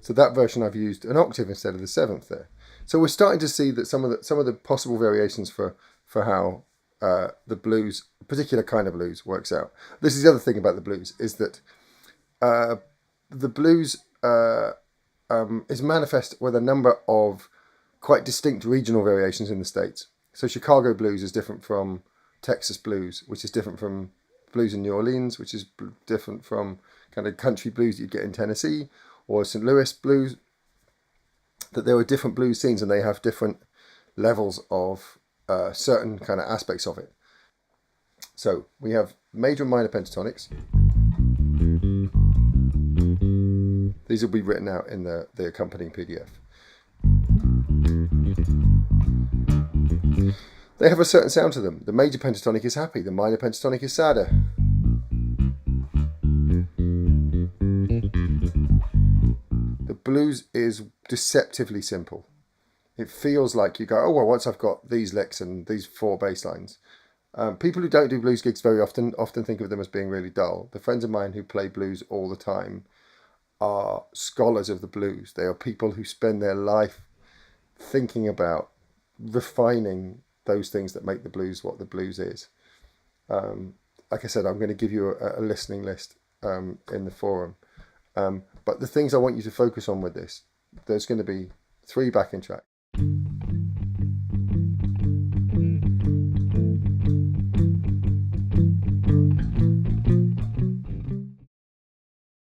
So that version I've used an octave instead of the seventh there. So we're starting to see that some of the possible variations for how the blues, a particular kind of blues, works out. This is the other thing about the blues, is that the blues is manifest with a number of quite distinct regional variations in the States. So Chicago blues is different from Texas blues, which is different from blues in New Orleans, which is different from kind of country blues you get in Tennessee, or St. Louis blues. That there are different blues scenes and they have different levels of certain kind of aspects of it. So we have major and minor pentatonics. These will be written out in the accompanying PDF. They have a certain sound to them. The major pentatonic is happy, the minor pentatonic is sadder. The blues is deceptively simple. It feels like you go, oh, well, once I've got these licks and these 4 bass lines. People who don't do blues gigs very often think of them as being really dull. The friends of mine who play blues all the time are scholars of the blues. They are people who spend their life thinking about refining those things that make the blues what the blues is. Like I said, I'm going to give you a listening list in the forum. But the things I want you to focus on with this, there's going to be 3 backing tracks.